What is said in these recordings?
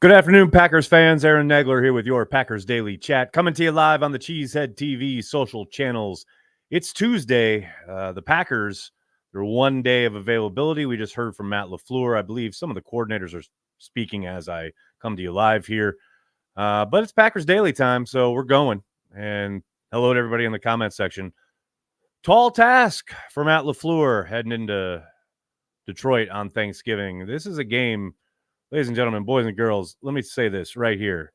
Good afternoon, Packers fans. Aaron Nagler here with your Packers Daily Chat, coming to you live on the Cheesehead TV social channels. It's Tuesday. The Packers, their 1 day of availability. We just heard from Matt LaFleur. I believe some of the coordinators are speaking as I come to you live here. But it's Packers Daily time, so we're going. And hello to everybody in the comment section. Tall task for Matt LaFleur heading into Detroit on Thanksgiving. This is a game. Ladies and gentlemen, boys and girls, let me say this right here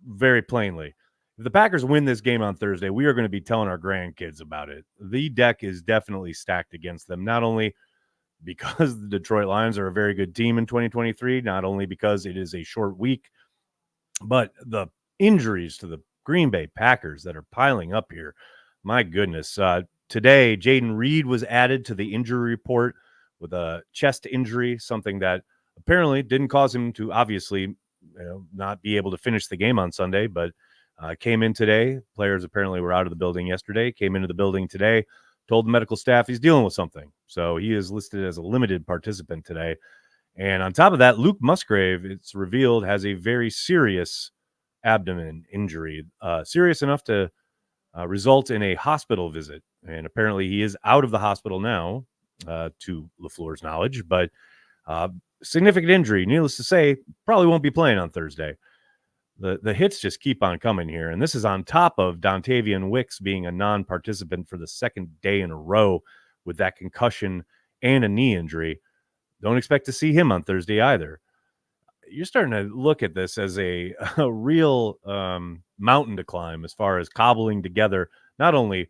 very plainly. If the Packers win this game on Thursday, we are going to be telling our grandkids about it. The deck is definitely stacked against them, not only because the Detroit Lions are a very good team in 2023, not only because it is a short week, but the injuries to the Green Bay Packers that are piling up here. My goodness. Today, Jaden Reed was added to the injury report with a chest injury, something that apparently didn't cause him to obviously not be able to finish the game on Sunday, but came in today. Players apparently were out of the building yesterday, came into the building today, told the medical staff he's dealing with something. So he is listed as a limited participant today. And on top of that, Luke Musgrave, it's revealed, has a very serious abdomen injury, serious enough to result in a hospital visit. And apparently he is out of the hospital now, to LaFleur's knowledge, but significant injury. Needless to say, probably won't be playing on Thursday. The hits just keep on coming here, and this is on top of Dontavian Wicks being a non-participant for the second day in a row with that concussion and a knee injury. Don't expect to see him on Thursday either. You're starting to look at this as a real mountain to climb as far as cobbling together not only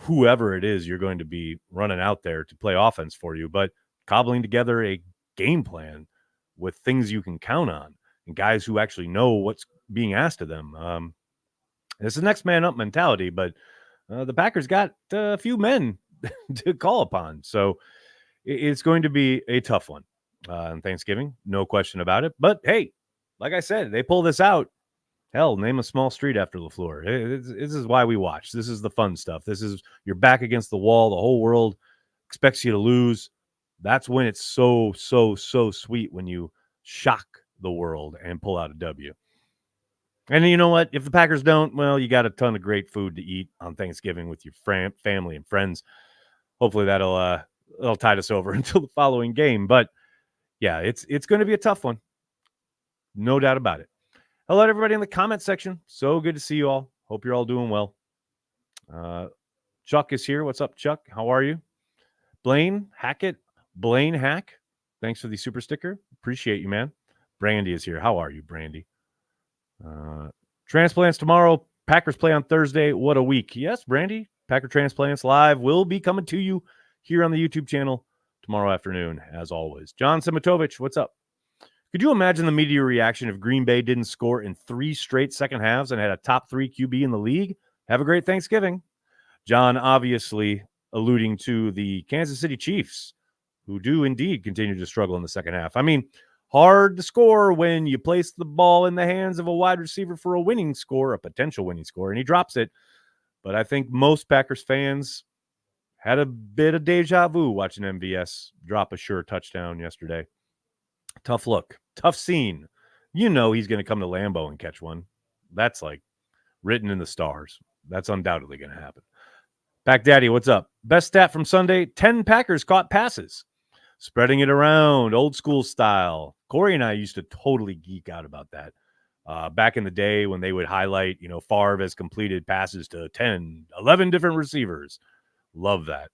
whoever it is you're going to be running out there to play offense for you, but cobbling together a game plan with things you can count on and guys who actually know what's being asked of them. It's a next man up mentality, but the Packers got a few men to call upon. So it's going to be a tough one on Thanksgiving, no question about it. But hey, like I said, they pull this out. Hell, name a small street after LaFleur. This is why we watch. This is the fun stuff. This is you're back against the wall. The whole world expects you to lose. That's when it's so sweet when you shock the world and pull out a W. And you know what? If the Packers don't, well, you got a ton of great food to eat on Thanksgiving with your family and friends. Hopefully that'll tide us over until the following game. But yeah, it's going to be a tough one. No doubt about it. Hello, everybody in the comment section. So good to see you all. Hope you're all doing well. Chuck is here. What's up, Chuck? How are you? Blaine Hackett, Blaine Hack. Thanks for the super sticker. Appreciate you, man. Brandy is here. How are you, Brandy? Transplants tomorrow. Packers play on Thursday. What a week. Yes, Brandy. Packer Transplants Live will be coming to you here on the YouTube channel tomorrow afternoon, as always. John Simitovich, what's up? Could you imagine the media reaction if Green Bay didn't score in 3 straight second halves and had a top 3 QB in the league? Have a great Thanksgiving. John obviously alluding to the Kansas City Chiefs, who do indeed continue to struggle in the second half. I mean, hard to score when you place the ball in the hands of a wide receiver for a winning score, a potential winning score, and he drops it. But I think most Packers fans had a bit of deja vu watching MVS drop a sure touchdown yesterday. Tough look, tough scene. You know he's going to come to Lambeau and catch one. That's like written in the stars. That's undoubtedly going to happen. Pack Daddy, what's up? Best stat from Sunday, 10 Packers caught passes. Spreading it around, old school style. Corey and I used to totally geek out about that. Back in the day when they would highlight, Favre has completed passes to 10, 11 different receivers. Love that.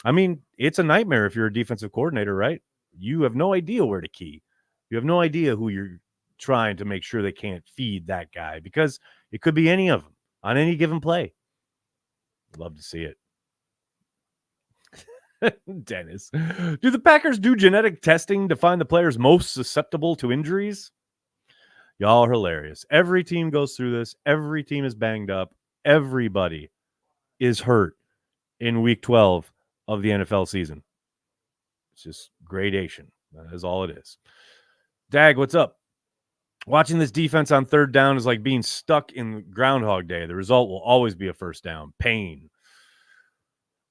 I mean, it's a nightmare if you're a defensive coordinator, right? You have no idea where to key. You have no idea who you're trying to make sure they can't feed that guy because it could be any of them on any given play. Love to see it. Dennis, do the Packers do genetic testing to find the players most susceptible to injuries? Y'all are hilarious. Every team goes through this. Every team is banged up. Everybody is hurt in week 12 of the NFL season. It's just gradation. That is all it is. Dag, what's up? Watching this defense on third down is like being stuck in Groundhog Day. The result will always be a first down. Pain.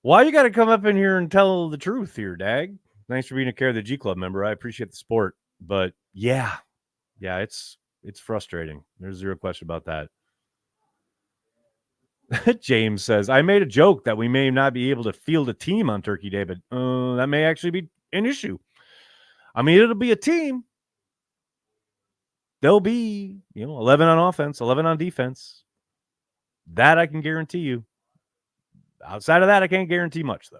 Why you got to come up in here and tell the truth here, Dag? Thanks for being a Care of the G Club member. I appreciate the support. But yeah, it's It's frustrating. There's zero question about that. James says, I made a joke that we may not be able to field a team on Turkey Day, but that may actually be an issue. I mean, it'll be a team. There'll be, 11 on offense, 11 on defense. That I can guarantee you. Outside of that, I can't guarantee much, though.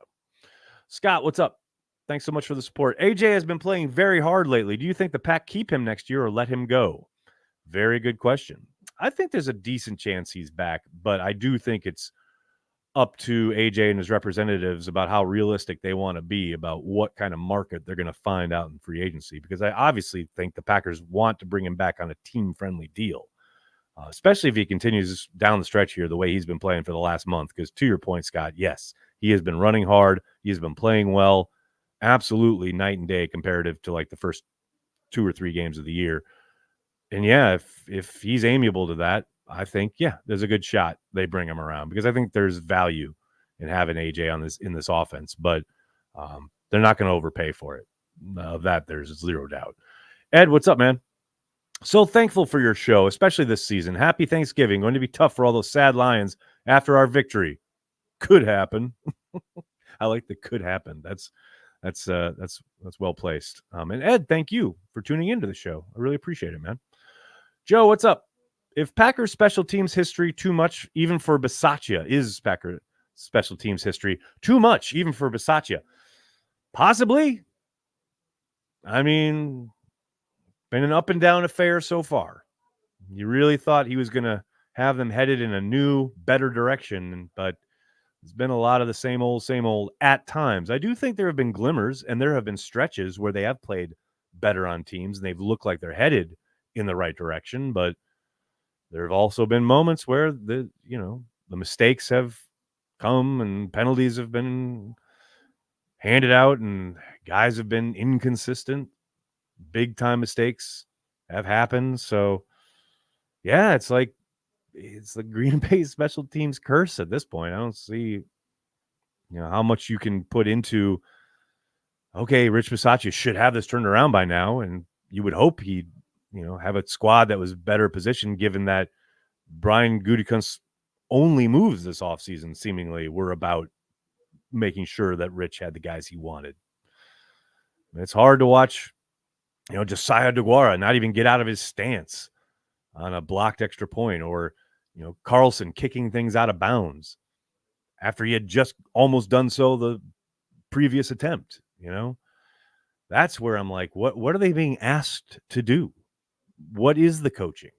Scott, what's up? Thanks so much for the support. AJ has been playing very hard lately. Do you think the Pack keep him next year or let him go? Very good question. I think there's a decent chance he's back, but I do think it's up to AJ and his representatives about how realistic they want to be about what kind of market they're going to find out in free agency, because I obviously think the Packers want to bring him back on a team-friendly deal, especially if he continues down the stretch here the way he's been playing for the last month, because to your point, Scott, yes, he has been running hard. He has been playing well, absolutely night and day comparative to like the first 2 or 3 games of the year. And yeah, if he's amiable to that, I think, there's a good shot they bring him around, because I think there's value in having AJ in this offense, but they're not going to overpay for it. Of that, there's zero doubt. Ed, what's up, man? So thankful for your show, especially this season. Happy Thanksgiving. Going to be tough for all those sad Lions after our victory. Could happen. I like the could happen. That's well placed. And Ed, thank you for tuning into the show. I really appreciate it, man. Joe, what's up? If Packers special teams history too much, even for Bisaccia, is Packers special teams history too much, even for Bisaccia? Possibly. I mean, been an up and down affair so far. You really thought he was going to have them headed in a new, better direction, but it's been a lot of the same old at times. I do think there have been glimmers, and there have been stretches where they have played better on teams, and they've looked like they're headed in the right direction, but there have also been moments where the mistakes have come and penalties have been handed out and guys have been inconsistent. Big time mistakes have happened. So yeah, it's the Green Bay special teams curse at this point. I don't see how much you can put into, okay, Rich Bisaccia should have this turned around by now, and you would hope he'd have a squad that was better positioned, given that Brian Gutekunst's only moves this offseason seemingly were about making sure that Rich had the guys he wanted. It's hard to watch, Josiah DeGuara not even get out of his stance on a blocked extra point, or, Carlson kicking things out of bounds after he had just almost done so the previous attempt. That's where I'm like, what are they being asked to do? What is the coaching?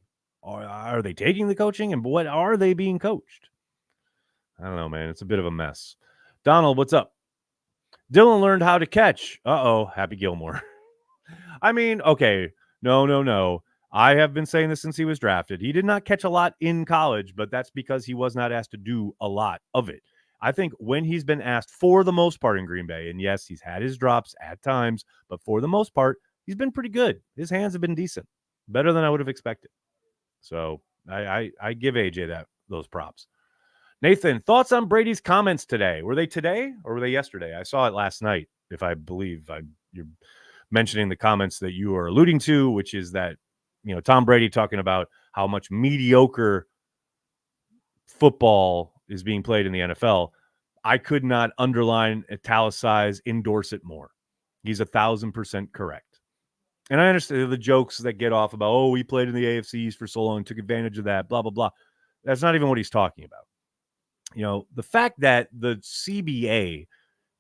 Are they taking the coaching, and what are they being coached? I don't know, man. It's a bit of a mess. Donald, what's up? Dylan learned how to catch. Happy Gilmore. I mean, okay. No. I have been saying this since he was drafted. He did not catch a lot in college, but that's because he was not asked to do a lot of it. I think when he's been asked, for the most part in Green Bay, and yes, he's had his drops at times, but for the most part, he's been pretty good. His hands have been decent, better than I would have expected. So I give AJ those props. Nathan, thoughts on Brady's comments today? Were they today or were they yesterday? I saw it last night, if I believe. You're mentioning the comments that you are alluding to, which is that, Tom Brady talking about how much mediocre football is being played in the NFL. I could not underline, italicize, endorse it more. He's 1,000% correct. And I understand the jokes that get off about, we played in the AFC East for so long, took advantage of that, blah, blah, blah. That's not even what he's talking about. The fact that the CBA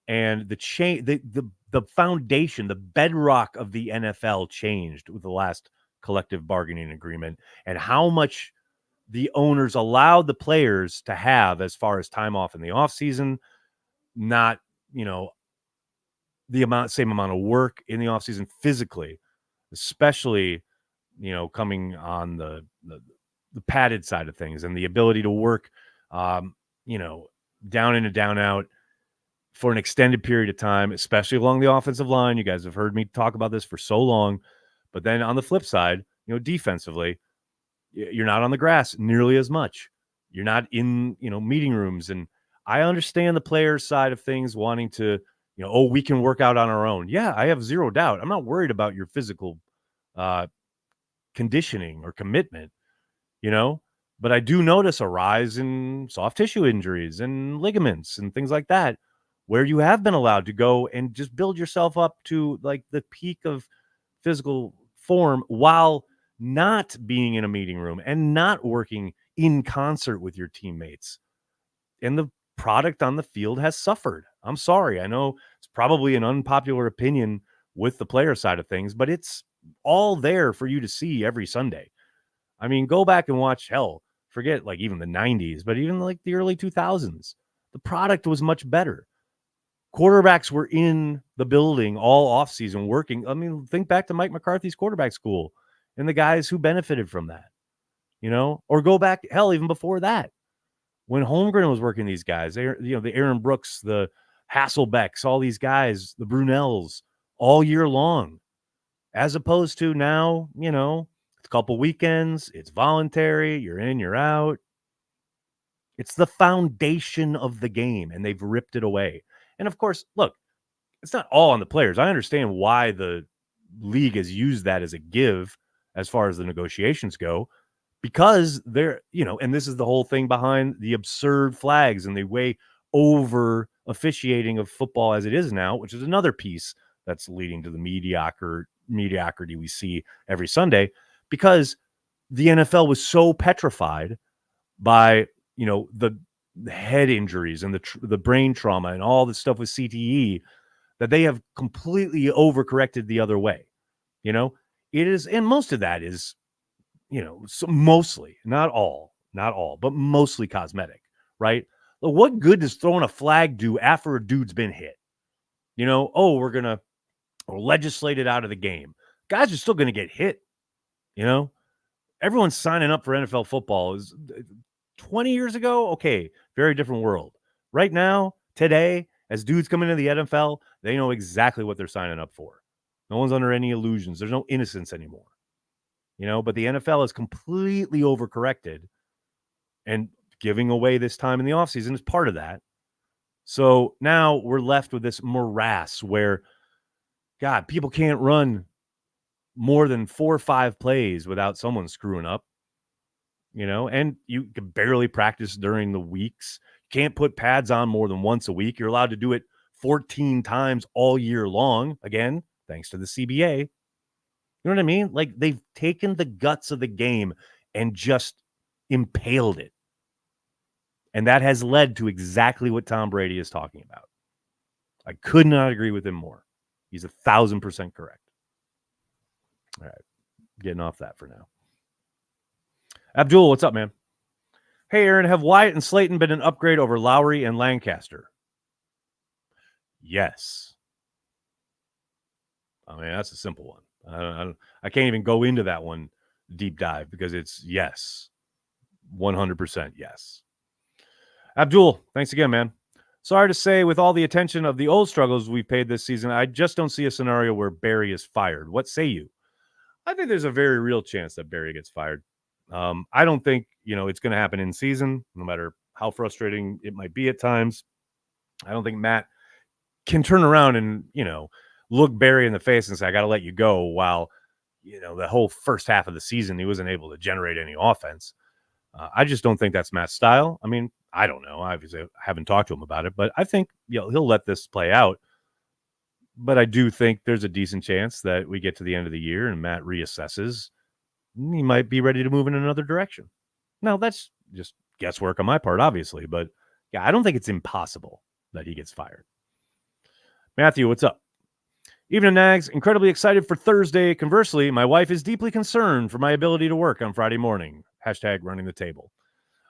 and the foundation, the bedrock of the NFL changed with the last collective bargaining agreement, and how much the owners allowed the players to have as far as time off in the offseason, not, the same amount of work in the offseason physically, especially, coming on the padded side of things, and the ability to work, down in and down out for an extended period of time, especially along the offensive line. You guys have heard me talk about this for so long, but then on the flip side, defensively, you're not on the grass nearly as much. You're not in, meeting rooms. And I understand the players' side of things wanting to, we can work out on our own. Yeah, I have zero doubt. I'm not worried about your physical conditioning or commitment, you know. But I do notice a rise in soft tissue injuries and ligaments and things like that, where you have been allowed to go and just build yourself up to like the peak of physical form while not being in a meeting room and not working in concert with your teammates. And the product on the field has suffered. I'm sorry. I know it's probably an unpopular opinion with the player side of things, but it's all there for you to see every Sunday. I mean, go back and watch, hell, forget like even the 90s, but even like the early 2000s. The product was much better. Quarterbacks were in the building all offseason working. I mean, think back to Mike McCarthy's quarterback school and the guys who benefited from that, or go back, hell, even before that, when Holmgren was working these guys, the Aaron Brooks, the Hasselbecks, all these guys, the Brunels, all year long, as opposed to now, it's a couple weekends, it's voluntary, you're in, you're out. It's the foundation of the game, and they've ripped it away. And of course, look, it's not all on the players. I understand why the league has used that as a give as far as the negotiations go, because they're, and this is the whole thing behind the absurd flags and the way over officiating of football as it is now, which is another piece that's leading to the mediocrity we see every Sunday, because the NFL was so petrified by, the head injuries and the brain trauma and all this stuff with CTE that they have completely overcorrected the other way. It is, and most of that is, so mostly, not all, but mostly cosmetic, right? But what good does throwing a flag do after a dude's been hit? We're going to legislate it out of the game. Guys are still going to get hit. Everyone's signing up for NFL football. Is 20 years ago, okay, very different world. Right now, today, as dudes come into the NFL, they know exactly what they're signing up for. No one's under any illusions. There's no innocence anymore. But the NFL is completely overcorrected, and giving away this time in the offseason is part of that. So now we're left with this morass where, God, people can't run more than 4 or 5 plays without someone screwing up, and you can barely practice during the weeks. You can't put pads on more than once a week. You're allowed to do it 14 times all year long. Again, thanks to the CBA. You know what I mean? Like, they've taken the guts of the game and just impaled it. And that has led to exactly what Tom Brady is talking about. I could not agree with him more. He's 1,000% correct. All right. Getting off that for now. Abdul, what's up, man? Hey, Aaron, have Wyatt and Slayton been an upgrade over Lowry and Lancaster? Yes. I mean, that's a simple one. I can't even go into that one deep dive because it's yes. 100% yes. Abdul, thanks again, man. Sorry to say, with all the attention of the old struggles we've paid this season, I just don't see a scenario where Barry is fired. What say you? I think there's a very real chance that Barry gets fired. I don't think, it's going to happen in season, no matter how frustrating it might be at times. I don't think Matt can turn around and, look Barry in the face and say, I got to let you go, while, the whole first half of the season, he wasn't able to generate any offense. I just don't think that's Matt's style. I mean, I don't know. Obviously, I haven't talked to him about it, but I think he'll let this play out. But I do think there's a decent chance that we get to the end of the year and Matt reassesses. He might be ready to move in another direction. Now, that's just guesswork on my part, obviously. But, yeah, I don't think it's impossible that he gets fired. Matthew, what's up? Evening, Nags. Incredibly excited for Thursday. Conversely, my wife is deeply concerned for my ability to work on Friday morning. # running the table.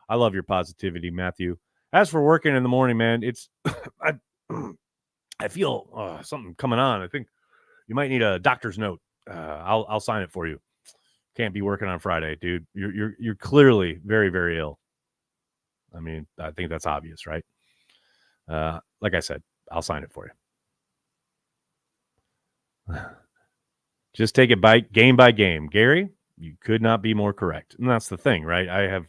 I love your positivity, Matthew. As for working in the morning, man, it's I feel something coming on. I think you might need a doctor's note. I'll sign it for you. Can't be working on Friday, dude. You're clearly very, very ill. I mean, I think that's obvious, right? Like I said, I'll sign it for you. Just take it by game. Gary, you could not be more correct. And that's the thing, right? I have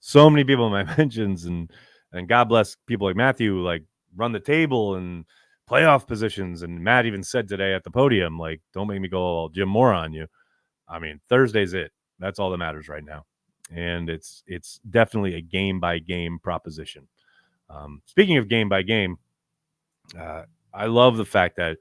so many people in my mentions, and God bless people like Matthew, like run the table and playoff positions. And Matt even said today at the podium, like, don't make me go all Jim Moore on you. I mean, Thursday's it. That's all that matters right now. And it's definitely a game-by-game proposition. Speaking of game-by-game, I love the fact that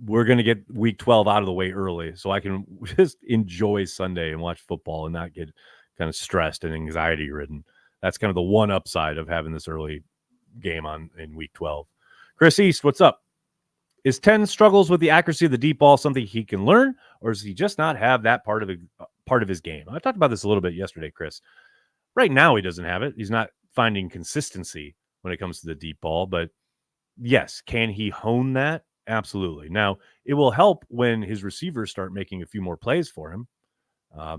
we're going to get Week 12 out of the way early so I can just enjoy Sunday and watch football and not get kind of stressed and anxiety-ridden. That's kind of the one upside of having this early game in Week 12. Chris East, what's up? Is 10 struggles with the accuracy of the deep ball something he can learn, or does he just not have that part of his game? I talked about this a little bit yesterday, Chris. Right now, he doesn't have it. He's not finding consistency when it comes to the deep ball, but yes, can he hone that? Absolutely. Now, it will help when his receivers start making a few more plays for him.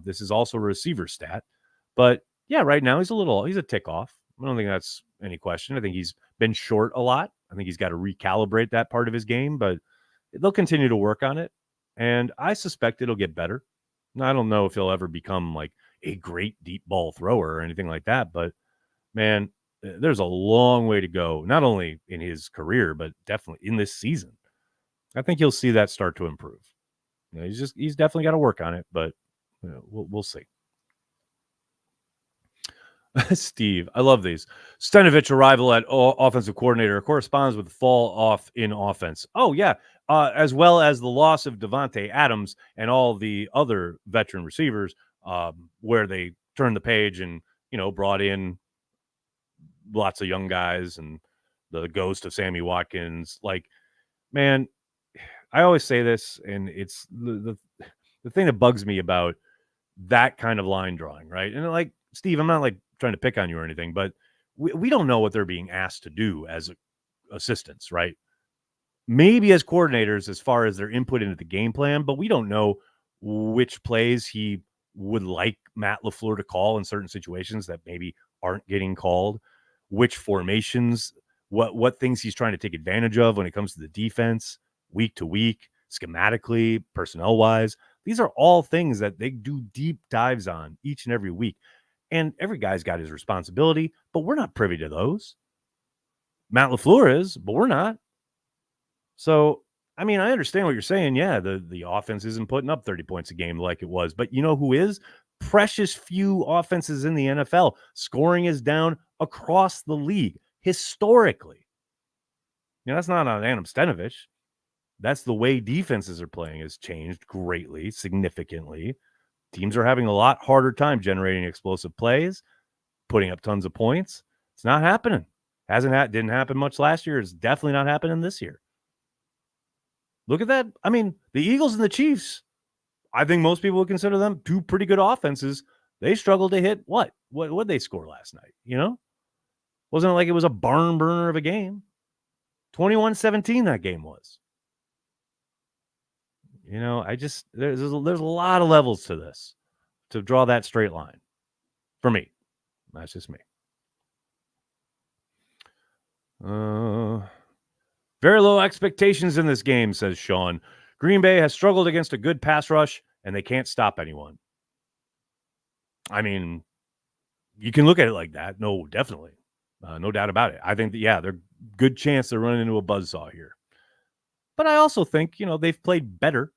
This is also a receiver stat, but yeah, right now he's a tick off. I don't think that's any question. I think he's been short a lot. I think he's got to recalibrate that part of his game, but they'll continue to work on it. And I suspect it'll get better. I don't know if he'll ever become like a great deep ball thrower or anything like that, but man, there's a long way to go, not only in his career, but definitely in this season. I think you'll see that start to improve. He's definitely got to work on it, but we'll see. Steve, I love these. Stenovich arrival at offensive coordinator corresponds with the fall off in offense. Oh, yeah. As well as the loss of Devontae Adams and all the other veteran receivers where they turned the page and, brought in lots of young guys and the ghost of Sammy Watkins. Like, man, I always say this, and it's the thing that bugs me about that kind of line drawing, right? And like, Steve, I'm not like trying to pick on you or anything, but we don't know what they're being asked to do as assistants, right? Maybe as coordinators as far as their input into the game plan, but we don't know which plays he would like Matt LaFleur to call in certain situations that maybe aren't getting called, which formations, what things he's trying to take advantage of when it comes to the defense week to week, schematically, personnel-wise. These are all things that they do deep dives on each and every week. And every guy's got his responsibility, but we're not privy to those. Matt LaFleur is, but we're not. So, I mean, I understand what you're saying. Yeah, the offense isn't putting up 30 points a game like it was. But you know who is? Precious few offenses in the NFL. Scoring is down across the league historically. That's not on Adam Stenovich. That's the way defenses are playing has changed greatly, significantly. Teams are having a lot harder time generating explosive plays, putting up tons of points. It's not happening. Didn't happen much last year. It's definitely not happening this year. Look at that. I mean, the Eagles and the Chiefs, I think most people would consider them two pretty good offenses. They struggled to hit what? What did they score last night? Wasn't it like it was a barn burner of a game? 21-17 that game was. There's a lot of levels to this to draw that straight line for me. That's just me. Very low expectations in this game, says Sean. Green Bay has struggled against a good pass rush, and they can't stop anyone. I mean, you can look at it like that. No, definitely. No doubt about it. I think that, there's a good chance they're running into a buzzsaw here. But I also think, they've played better,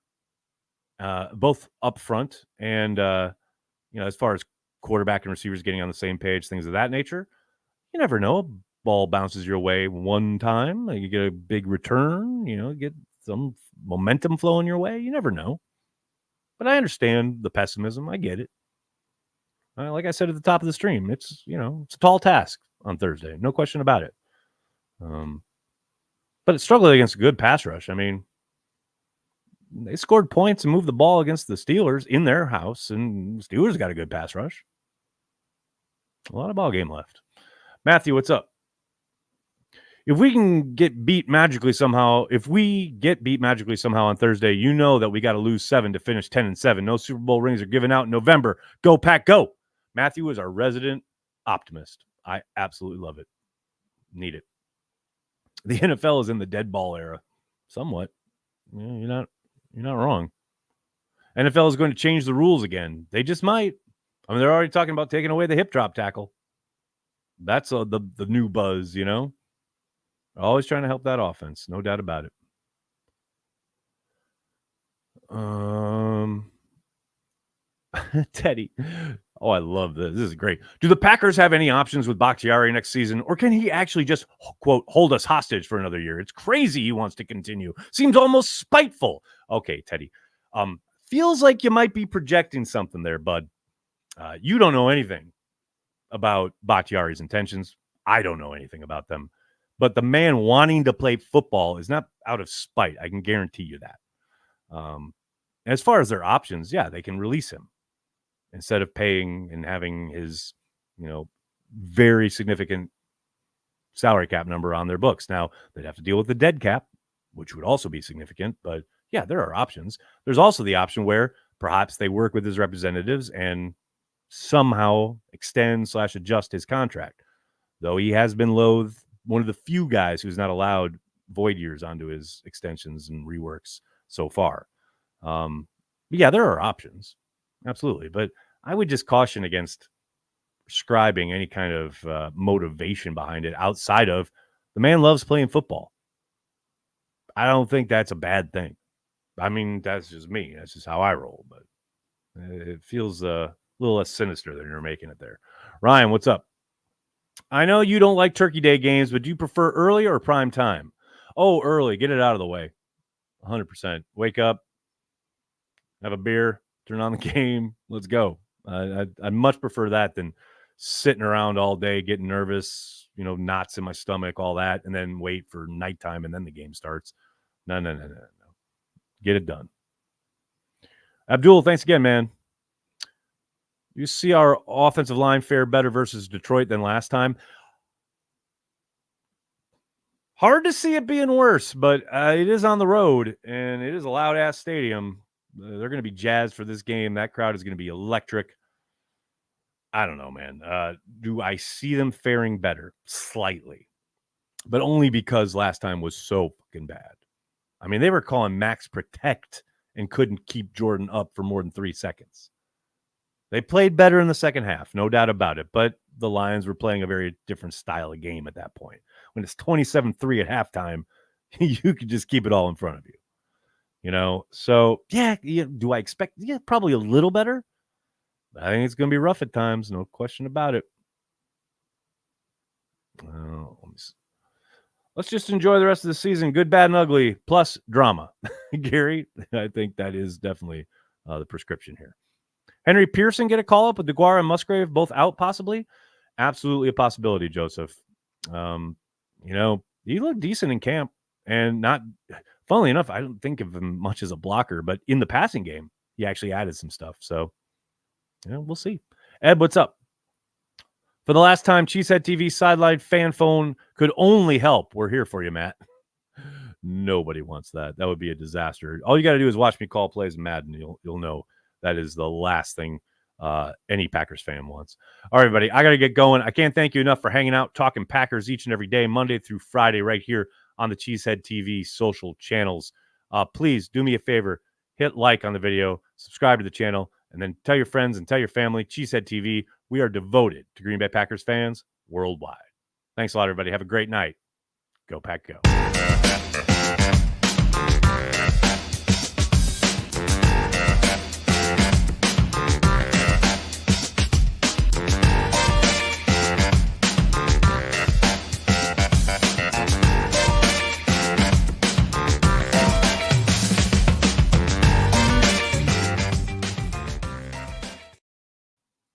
both up front and, as far as quarterback and receivers getting on the same page, things of that nature. You never know. A ball bounces your way one time. You get a big return, get some momentum flowing your way. You never know. But I understand the pessimism. I get it. Like I said at the top of the stream, it's a tall task on Thursday. No question about it. But it's struggling against a good pass rush. I mean, they scored points and moved the ball against the Steelers in their house, and the Steelers got a good pass rush. A lot of ball game left. Matthew, what's up? If we get beat magically somehow on Thursday, that we got to lose 7 to finish 10-7. No Super Bowl rings are given out in November. Go Pack, go! Matthew is our resident optimist. I absolutely love it. Need it. The NFL is in the dead ball era, somewhat. You're not wrong. NFL is going to change the rules again. They just might. I mean, they're already talking about taking away the hip drop tackle. That's the new buzz, Always trying to help that offense, no doubt about it. Teddy. Oh, I love this. This is great. Do the Packers have any options with Bakhtiari next season, or can he actually just, quote, hold us hostage for another year? It's crazy he wants to continue. Seems almost spiteful. Okay, Teddy. Feels like you might be projecting something there, bud. You don't know anything about Bakhtiari's intentions. I don't know anything about them. But the man wanting to play football is not out of spite. I can guarantee you that. As far as their options, yeah, they can release him instead of paying and having his, very significant salary cap number on their books. Now, they'd have to deal with the dead cap, which would also be significant. But yeah, there are options. There's also the option where perhaps they work with his representatives and somehow extend/adjust his contract, though he has been loathed, one of the few guys who's not allowed void years onto his extensions and reworks so far. Yeah, there are options. Absolutely. But I would just caution against prescribing any kind of motivation behind it outside of the man loves playing football. I don't think that's a bad thing. I mean, that's just me. That's just how I roll. But it feels a little less sinister than you're making it there. Ryan, what's up? I know you don't like Turkey Day games, but do you prefer early or prime time? Oh, early. Get it out of the way. 100%. Wake up, have a beer, turn on the game. Let's go. I much prefer that than sitting around all day, getting nervous, knots in my stomach, all that, and then wait for nighttime and then the game starts. No. Get it done. Abdul, thanks again, man. You see our offensive line fare better versus Detroit than last time. Hard to see it being worse, but it is on the road, and it is a loud-ass stadium. They're going to be jazzed for this game. That crowd is going to be electric. I don't know, man. Do I see them faring better? Slightly. But only because last time was so fucking bad. I mean, they were calling max protect and couldn't keep Jordan up for more than 3 seconds. They played better in the second half, no doubt about it. But the Lions were playing a very different style of game at that point. When it's 27-3 at halftime, you could just keep it all in front of you. So, yeah, do I expect? Yeah, probably a little better. I think it's going to be rough at times, no question about it. Let's just enjoy the rest of the season, good, bad, and ugly, plus drama. Gary, I think that is definitely the prescription here. Henry Pearson get a call-up with DeGuara and Musgrave both out, possibly? Absolutely a possibility, Joseph. He looked decent in camp, and not, funnily enough, I don't think of him much as a blocker, but in the passing game, he actually added some stuff. So, we'll see. Ed, what's up? For the last time, Cheesehead TV sideline fan phone could only help. We're here for you, Matt. Nobody wants that. That would be a disaster. All you got to do is watch me call plays in Madden. You'll know that is the last thing any Packers fan wants. All right, everybody, I got to get going. I can't thank you enough for hanging out, talking Packers each and every day, Monday through Friday, right here on the Cheesehead TV social channels. Please do me a favor. Hit like on the video, subscribe to the channel, and then tell your friends and tell your family. Cheesehead TV, we are devoted to Green Bay Packers fans worldwide. Thanks a lot, everybody. Have a great night. Go Pack, go.